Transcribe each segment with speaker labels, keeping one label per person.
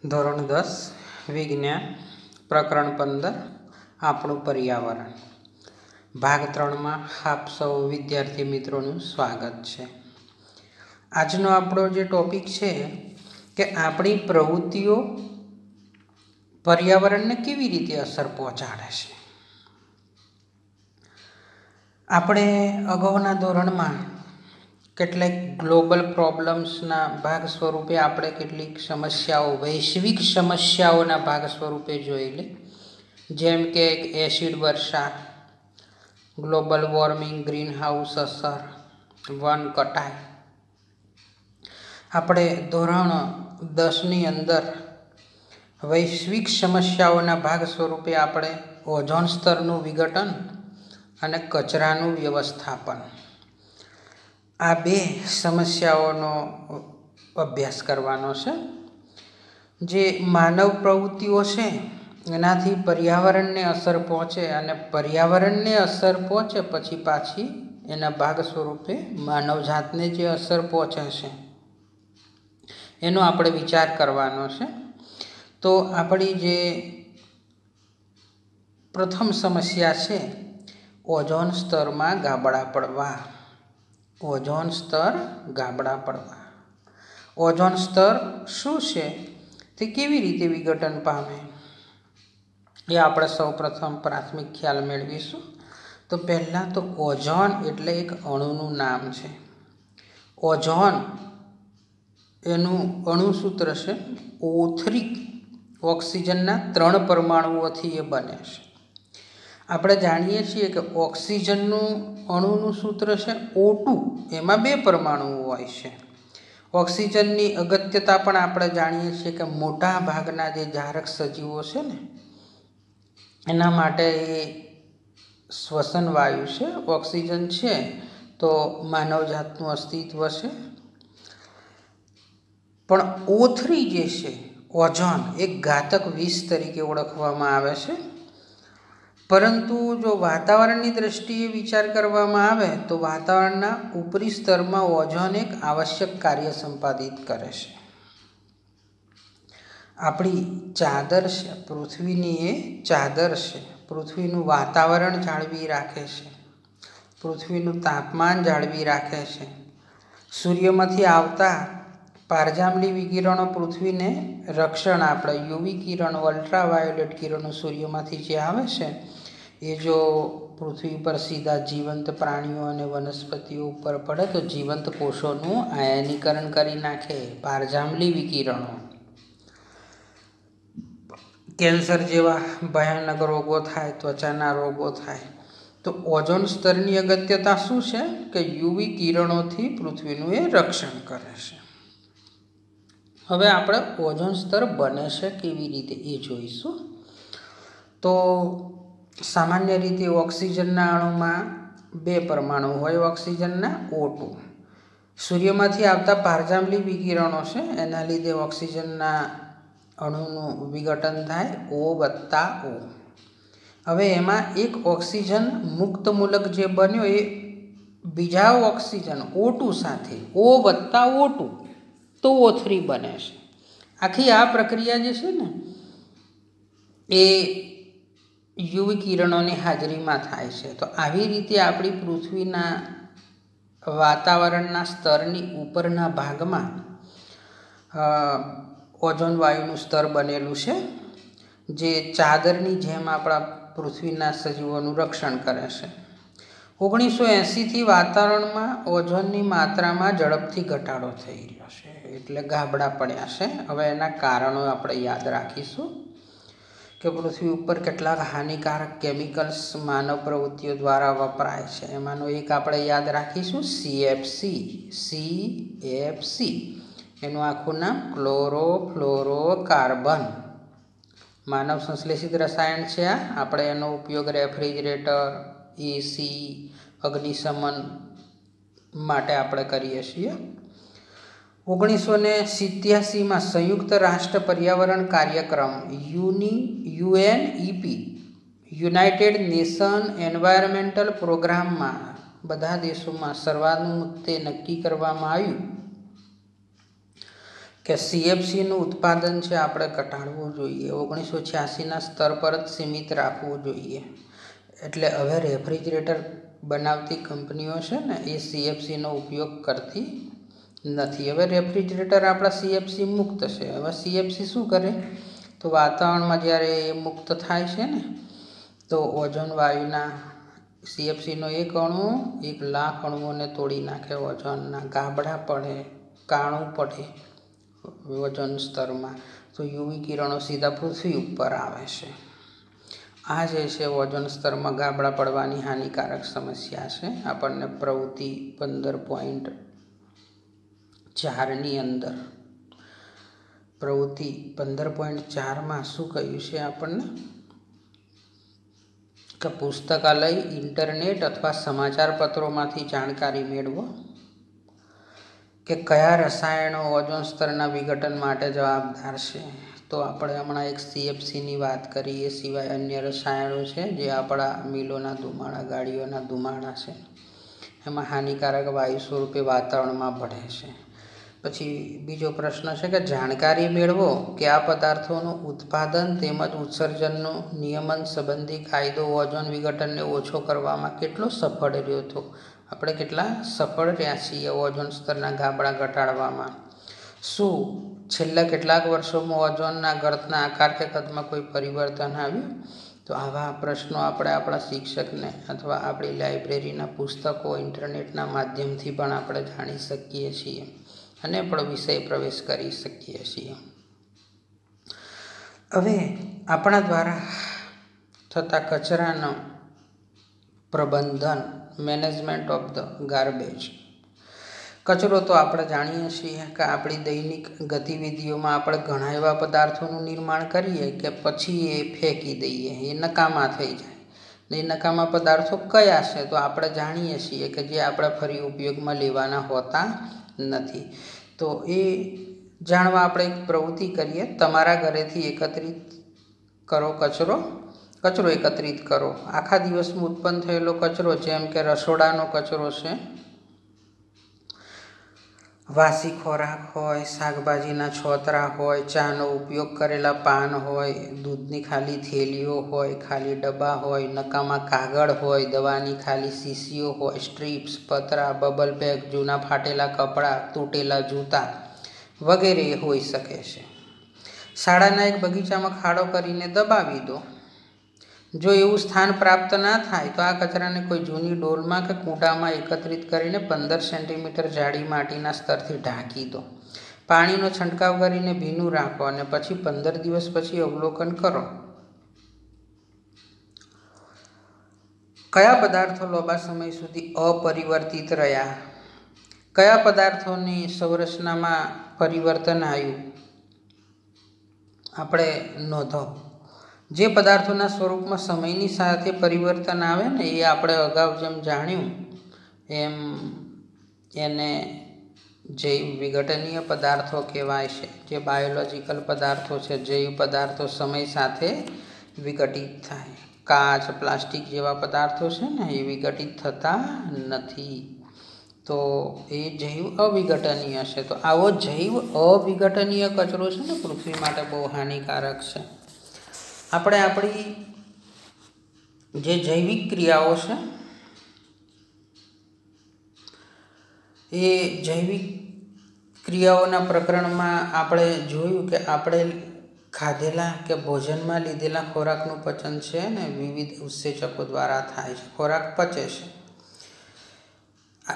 Speaker 1: ધોરણ 10 વિજ્ઞાન પ્રકરણ 15 આપણું પર્યાવરણ ભાગ 3માં આપ સૌ વિદ્યાર્થી મિત્રોનું સ્વાગત છે। આજનો આપણો જે ટોપિક છે કે આપણી પ્રવૃત્તિઓ પર્યાવરણને કેવી રીતે અસર પહોંચાડે છે। આપણે અગાઉના ધોરણમાં કેટલાક ગ્લોબલ પ્રોબ્લેમ્સના ભાગ સ્વરૂપે આપણે કેટલીક સમસ્યાઓ વૈશ્વિક સમસ્યાઓના ભાગ સ્વરૂપે જોયેલી, જેમ કે એસિડ વર્ષા, ગ્લોબલ વોર્મિંગ, ગ્રીન હાઉસ અસર, વન કટાઈ। આપણે ધોરણ 10ની અંદર વૈશ્વિક સમસ્યાઓના ભાગ સ્વરૂપે આપણે ઓઝોન સ્તરનું વિઘટન અને કચરાનું વ્યવસ્થાપન, આ બે સમસ્યાઓનો અભ્યાસ કરવાનો છે। જે માનવ પ્રવૃત્તિઓ છે એનાથી પર્યાવરણને અસર પહોંચે અને પર્યાવરણને અસર પહોંચે પછી પાછી એના ભાગ સ્વરૂપે માનવજાતને જે અસર પહોંચે છે એનો આપણે વિચાર કરવાનો છે। તો આપણી જે પ્રથમ સમસ્યા છે ઓઝોન સ્તરમાં ગાબડા પડવા। ઓઝોન સ્તર ગાબડા પડવા। ઓઝોન સ્તર શું છે, તે કેવી રીતે વિઘટન પામે એ આપણે સૌ પ્રથમ પ્રાથમિક ખ્યાલ મેળવીશું। તો પહેલાં તો ઓઝોન એટલે એક અણુનું નામ છે। ઓઝોન એનું અણુસૂત્ર છે O3, ઓક્સિજનના 3 પરમાણુઓથી એ બને છે। આપણે જાણીએ છીએ કે ઓક્સિજનનું અણુનું સૂત્ર છે O2, એમાં 2 પરમાણુઓ હોય છે। ઓક્સિજનની અગત્યતા પણ આપણે જાણીએ છીએ કે મોટા ભાગના જે જારક સજીવો છે ને એના માટે એ શ્વસન વાયુ છે। ઓક્સિજન છે તો માનવજાતનું અસ્તિત્વ છે। પણ O3 જે છે ઓઝોન એક ઘાતક વિષ તરીકે ઓળખવામાં આવે છે। પરંતુ જો વાતાવરણની દ્રષ્ટિએ વિચાર કરવામાં આવે તો વાતાવરણના ઉપરી સ્તરમાં ઓઝોન એક આવશ્યક કાર્ય સંપાદિત કરે છે। આપણી ચાદર છે, પૃથ્વીની એ ચાદર છે, પૃથ્વીનું વાતાવરણ જાળવી રાખે છે, પૃથ્વીનું તાપમાન જાળવી રાખે છે। સૂર્યમાંથી આવતા પારજાંબલી વિકિરણો પૃથ્વીને રક્ષણ આપે। યુવી કિરણો, અલ્ટ્રાવાયોલેટ કિરણો સૂર્યમાંથી જે આવે છે એ જો પૃથ્વી પર સીધા જીવંત પ્રાણીઓ અને વનસ્પતિઓ ઉપર પડે તો જીવંત કોષોનું આયનીકરણ કરી નાખે। પારજાંબલી વિકિરણો કેન્સર જેવા ભયાનક રોગો થાય, ત્વચાના રોગો થાય। તો ઓઝોન સ્તરની અગત્યતા શું છે કે યુવી કિરણોથી પૃથ્વીનું એ રક્ષણ કરે છે। હવે આપણે ઓઝોન સ્તર બને છે કેવી રીતે એ જોઈશું। તો સામાન્ય રીતે ઓક્સિજનના અણુમાં 2 પરમાણુ હોય, ઓક્સિજનના O2। સૂર્યમાંથી આવતા પારજાંબલી વિકિરણો છે એના લીધે ઓક્સિજનના અણુનું વિઘટન થાય O+O। હવે એમાં એક ઓક્સિજન મુક્ત મૂલક જે બન્યો એ બીજા ઓક્સિજન O2 સાથે O+O2 તો O3 બને છે। આખી આ પ્રક્રિયા જે છે ને એ યુવી કિરણોની હાજરીમાં થાય છે। તો આવી રીતે આપણી પૃથ્વીના વાતાવરણના સ્તરની ઉપરના ભાગમાં ઓઝોન વાયુનું સ્તર બનેલું છે, જે ચાદરની જેમ આપણા પૃથ્વીના સજીવોનું રક્ષણ કરે છે। 1980થી વાતાવરણમાં ઓઝોનની માત્રામાં ઝડપથી ઘટાડો થઈ રહ્યો છે, એટલે ગાબડા પડ્યા છે। હવે એના કારણો આપણે યાદ રાખીશું કે પૃથ્વી ઉપર કેટલાક હાનિકારક કેમિકલ્સ માનવ પ્રવૃત્તિઓ દ્વારા વપરાય છે। એમાંનો એક આપણે યાદ રાખીશું CFC, એનું આખું નામ ક્લોરોફ્લોરોકાર્બન। માનવ સંશ્લેષિત રસાયણ છે આ। આપણે એનો ઉપયોગ રેફ્રિજરેટર, AC, અગ્નિશમન માટે આપણે કરીએ છીએ। 1987માં સંયુક્ત રાષ્ટ્ર પર્યાવરણ કાર્યક્રમ UNEP, યુનાઇટેડ નેશન એન્વાયરમેન્ટલ પ્રોગ્રામમાં બધા દેશોમાં સર્વાનુમતે નક્કી કરવામાં આવ્યું કે સીએફસીનું ઉત્પાદન છે આપણે ઘટાડવું જોઈએ, 1986ના સ્તર પર જ સીમિત રાખવું જોઈએ. એટલે હવે રેફ્રિજરેટર બનાવતી કંપનીઓ છે ને એ સીએફસીનો ઉપયોગ કરતી નથી. હવે રેફ્રિજરેટર આપણા સીએફસી મુક્ત છે. હવે સીએફસી શું કરે તો વાતાવરણમાં જ્યારે એ મુક્ત થાય છે ને તો ઓઝોન વાયુના સીએફસીનો એક અણુ 1,00,000 અણુઓને તોડી નાખે, ઓઝોનના ગાબડા પડે, કાણું પડે ઓઝોન સ્તરમાં, તો યુવી કિરણો સીધા પૃથ્વી ઉપર આવે છે. આ જે છે ઓઝોન સ્તરમાં ગાબડા પડવાની હાનિકારક સમસ્યા છે. આપણને પ્રવૃત્તિ 15.4ની અંદર પ્રવૃત્તિ 15.4માં શું કહ્યું છે આપણને કે પુસ્તકાલય, ઇન્ટરનેટ અથવા સમાચાર પત્રોમાંથી જાણકારી મેળવો કે કયા રસાયણો ઓઝોન સ્તરના વિઘટન માટે જવાબદાર છે. તો આપણે હમણાં એક સીએફસીની વાત કરી, એ સિવાય અન્ય રસાયણો છે જે આપણા મિલોના ધુમાડા, ગાડીઓના ધુમાડા છે, એમાં હાનિકારક વાયુ સ્વરૂપે વાતાવરણમાં ભળે છે. પછી બીજો પ્રશ્ન છે કે જાણકારી મેળવો કે આ પદાર્થોનું ઉત્પાદન તેમજ ઉત્સર્જનનું નિયમન સંબંધી કાયદો ઓઝોન વિઘટનને ઓછો કરવામાં કેટલો સફળ રહ્યો હતો. આપણે કેટલા સફળ રહ્યા છીએ ઓઝોન સ્તરના ગાબડા ઘટાડવામાં. શું છેલ્લા કેટલાક વર્ષોમાં ઓઝોનના ગર્તના આકાર કે કદમાં કોઈ પરિવર્તન આવ્યું? તો આવા પ્રશ્નો આપણે આપણા શિક્ષકને અથવા આપણી લાઇબ્રેરીના પુસ્તકો, ઇન્ટરનેટના માધ્યમથી પણ આપણે જાણી શકીએ છીએ અને પણ વિષય પ્રવેશ કરી શકીએ છીએ. હવે આપણા દ્વારા થતા કચરાનો પ્રબંધન, મેનેજમેન્ટ ઓફ ધ ગાર્બેજ. કચરો તો આપણે જાણીએ છીએ કે આપણી દૈનિક ગતિવિધિઓમાં આપણે ઘણા એવા પદાર્થોનું નિર્માણ કરીએ કે પછી એ ફેંકી દઈએ, એ નકામા થઈ જાય. એ નકામા પદાર્થો કયા છે તો આપણે જાણીએ છીએ કે જે આપણે ફરી ઉપયોગમાં લેવાના હોતા નથી. તો એ જાણવા આપણે એક પ્રવૃત્તિ કરીએ. તમારા ઘરેથી એકત્રિત કરો કચરો એકત્રિત કરો. આખા દિવસમાં ઉત્પન્ન થયેલો કચરો, જેમ કે રસોડાનો કચરો છે, વાસી ખોરાક હોય, શાકભાજીના છોતરા હોય, ચાનો ઉપયોગ કરેલા પાન હોય, દૂધની ખાલી થેલીઓ હોય, ખાલી ડબ્બા હોય, નકામા કાગળ હોય, દવાની ખાલી શીશીઓ હોય, સ્ટ્રીપ્સ, પતરા, બબલ પેક, જૂના ફાટેલા કપડાં, તૂટેલા જૂતા વગેરે હોઈ શકે છે. શાળાના એક બગીચામાં ખાડો કરીને દબાવી દો. જો એવું સ્થાન પ્રાપ્ત ના થાય તો આ કચરાને કોઈ જૂની ડોલમાં કે કૂંડામાં એકત્રિત કરીને 15 સેન્ટીમીટર જાડી માટીના સ્તરથી ઢાંકી દો. પાણીનો છંટકાવ કરીને ભીનું રાખો અને પછી 15 દિવસ પછી અવલોકન કરો. કયા પદાર્થો લાંબા સમય સુધી અપરિવર્તિત રહ્યા? કયા પદાર્થોની સંરચનામાં પરિવર્તન આવ્યું? આપણે નોંધો. જે પદાર્થોના સ્વરૂપમાં સમયની સાથે પરિવર્તન આવે ને એ આપણે અગાઉ જેમ જાણ્યું એમ એને જૈવ વિઘટનીય પદાર્થો કહેવાય છે. જે બાયોલોજિકલ પદાર્થો છે, જૈવ પદાર્થો સમય સાથે વિઘટિત થાય. કાચ, પ્લાસ્ટિક જેવા પદાર્થો છે ને એ વિઘટિત થતા નથી. તો એ જૈવ અવિઘટનીય છે. તો આવો જૈવ અવિઘટનીય કચરો છે ને પૃથ્વી માટે બહુ હાનિકારક છે. આપણે આપણી જે જૈવિક ક્રિયાઓ છે એ જૈવિક ક્રિયાઓના પ્રકરણમાં આપણે જોયું કે આપણે ખાધેલા કે ભોજનમાં લીધેલા ખોરાકનું પચન છે ને વિવિધ ઉત્સેચકો દ્વારા થાય છે. ખોરાક પચે છે.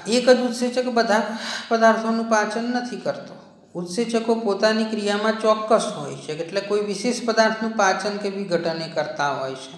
Speaker 1: એક જ ઉત્સેચક બધા પદાર્થોનું પાચન નથી કરતો. ઉત્સેચકો પોતાની ક્રિયામાં ચોક્કસ હોય છે, એટલે કોઈ વિશેષ પદાર્થનું પાચન કે વિઘટન કરતા હોય છે.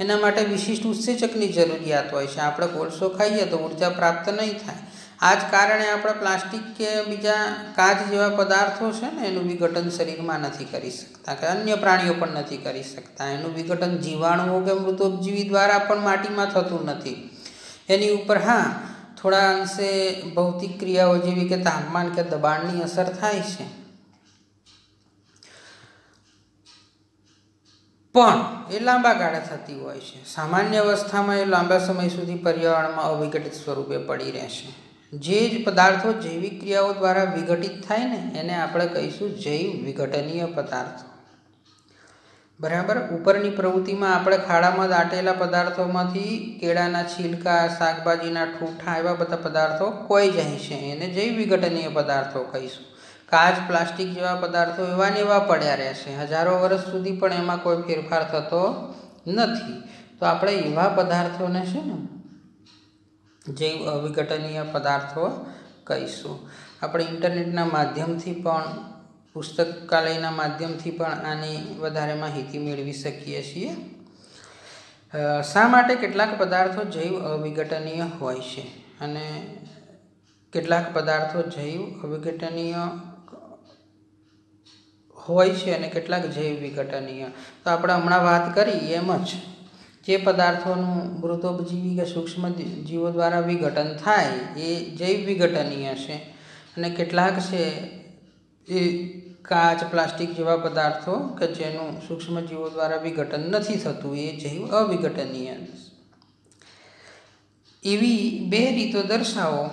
Speaker 1: એના માટે વિશિષ્ટ ઉત્સેચકની જરૂરિયાત હોય છે. આપણે કોલસો ખાઈએ તો ઉર્જા પ્રાપ્ત નહીં થાય. આ જ કારણે આપણે પ્લાસ્ટિક કે બીજા કાચ જેવા પદાર્થો છે ને એનું વિઘટન શરીરમાં નથી કરી શકતા, કે અન્ય પ્રાણીઓ પણ નથી કરી શકતા. એનું વિઘટન જીવાણુઓ કે મૃતોપજીવી દ્વારા પણ માટીમાં થતું નથી. એની ઉપર થોડા અંશે ભૌતિક ક્રિયાઓ જેવી કે તાપમાન કે દબાણની અસર થાય છે, પણ એ લાંબા ગાળે થતી હોય છે. સામાન્ય અવસ્થામાં એ લાંબા સમય સુધી પર્યાવરણમાં અવિઘટિત સ્વરૂપે પડી રહેશે. જે જ પદાર્થો જૈવિક ક્રિયાઓ દ્વારા વિઘટિત થાય ને એને આપણે કહીશું જૈવ વિઘટનીય પદાર્થો. બરાબર. ઉપરની પ્રવૃત્તિમાં આપણે ખાડામાં દાટેલા પદાર્થોમાંથી કેળાના છિલકા, શાકભાજીના ઠૂઠા એવા બધા પદાર્થો કોઈ જાય છે, એને જૈવ વિઘટનીય પદાર્થો કહીશું. કાચ, પ્લાસ્ટિક જેવા પદાર્થો એવા ને એવા પડ્યા રહેશે, હજારો વર્ષ સુધી પણ એમાં કોઈ ફેરફાર થતો નથી. તો આપણે એવા પદાર્થોને છે ને જૈવ અવિઘટનીય પદાર્થો કહીશું. આપણે ઇન્ટરનેટના માધ્યમથી પણ, પુસ્તકાલયના માધ્યમથી પણ આની વધારે માહિતી મેળવી શકીએ છીએ. શા માટે કેટલાક પદાર્થો જૈવ અવિઘટનીય હોય છે અને કેટલાક પદાર્થો જૈવ અવિઘટનીય હોય છે અને કેટલાક જૈવ વિઘટનીય? તો આપણે હમણાં વાત કરી એમ જ જે પદાર્થોનું મૃતોપજીવી કે સૂક્ષ્મ જીવો દ્વારા વિઘટન થાય એ જૈવ વિઘટનીય છે અને કેટલાક છે એ કાચ, પ્લાસ્ટિક જેવા પદાર્થો કે જેનું સૂક્ષ્મ જીવો દ્વારા વિઘટન નથી થતું એ જૈવ અવિઘટનીય. એવી બે રીતો દર્શાવો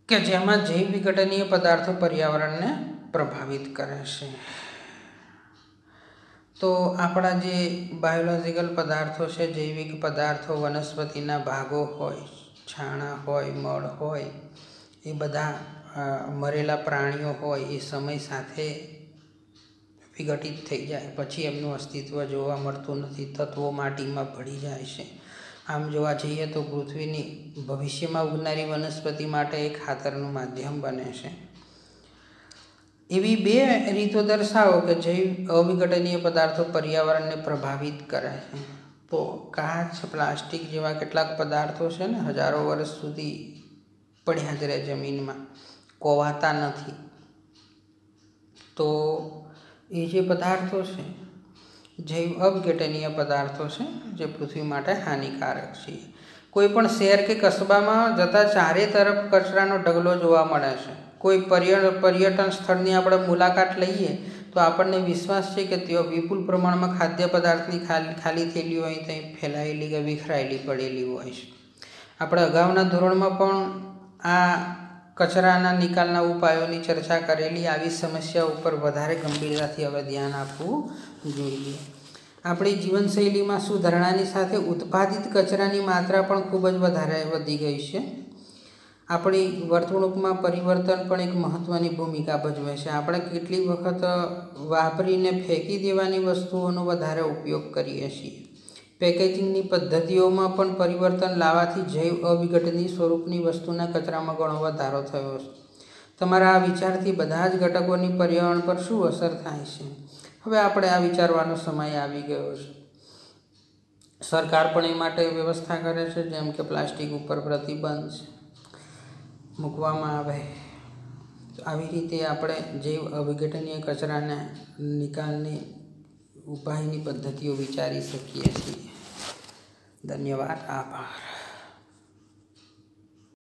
Speaker 1: કે જેમાં જૈવ વિઘટનીય પદાર્થો પર્યાવરણને પ્રભાવિત કરે છે. તો આપણા જે બાયોલોજિકલ પદાર્થો છે, જૈવિક પદાર્થો, વનસ્પતિના ભાગો હોય, છાણા હોય, મળ હોય, એ બધા મરેલા પ્રાણીઓ હોય એ સમય સાથે વિઘટિત થઈ જાય પછી એમનું અસ્તિત્વ જોવા મળતું નથી. તત્વો માટીમાં ભળી જાય છે. આમ જોવા જઈએ તો પૃથ્વીની ભવિષ્યમાં ઉગનારી વનસ્પતિ માટે એક ખાતરનું માધ્યમ બને છે. એવી બે રીતો દર્શાવો કે જૈવ અવિઘટનીય પદાર્થો પર્યાવરણને પ્રભાવિત કરે છે. તો કાચ, પ્લાસ્ટિક જેવા કેટલાક પદાર્થો છે ને હજારો વર્ષ સુધી પડ્યા જ રહે, જમીનમાં કોવાતા નથી. તો એ જે પદાર્થો છે જૈવ અવિઘટનીય પદાર્થો છે જે પૃથ્વી માટે હાનિકારક છે. કોઈ પણ શહેર કે કસ્બામાં જતા ચારે તરફ કચરાનો ઢગલો જોવા મળે છે. કોઈ પર્યટન સ્થળની આપણે મુલાકાત લઈએ તો આપણને વિશ્વાસ છે કે ત્યાં વિપુલ પ્રમાણમાં ખાદ્ય પદાર્થની ખાલી થયેલી હોય ત્યાં ફેલાયેલી કે વિખરાયેલી પડેલી હોય છે. આપણે અગાઉના ધોરણમાં પણ આ કચરાના નિકાલના ઉપાયોની ચર્ચા કરેલી. આવી સમસ્યા ઉપર વધારે ગંભીરતાથી હવે ધ્યાન આપવું જોઈએ. આપણી જીવનશૈલીમાં સુધારણાની સાથે ઉત્પાદિત કચરાની માત્રા પણ ખૂબ જ વધારે વધી ગઈ છે. આપણી વર્તણૂકમાં પરિવર્તન પણ એક મહત્ત્વની ભૂમિકા ભજવે છે. આપણે કેટલીક વખત વાપરીને ફેંકી દેવાની વસ્તુઓનો વધારે ઉપયોગ કરીએ છીએ. પેકેજિંગની પદ્ધતિઓમાં પણ પરિવર્તન લાવવાથી જૈવ અવિઘટનીય સ્વરૂપની વસ્તુના કચરામાં ઘણો વધારો થયો છે. તમારા આ વિચારથી બધા જ ઘટકોની પર્યાવરણ પર શું અસર થાય છે? હવે આપણે આ વિચારવાનો સમય આવી ગયો છે. સરકાર પણ એ માટે વ્યવસ્થા કરે છે, જેમ કે પ્લાસ્ટિક ઉપર પ્રતિબંધ મૂકવામાં આવે. આવી રીતે આપણે જૈવ અવિઘટનીય કચરાના નિકાલની ઉપાયની પદ્ધતિઓ વિચારી શકીએ છીએ. ધન્યવાદ. આભાર.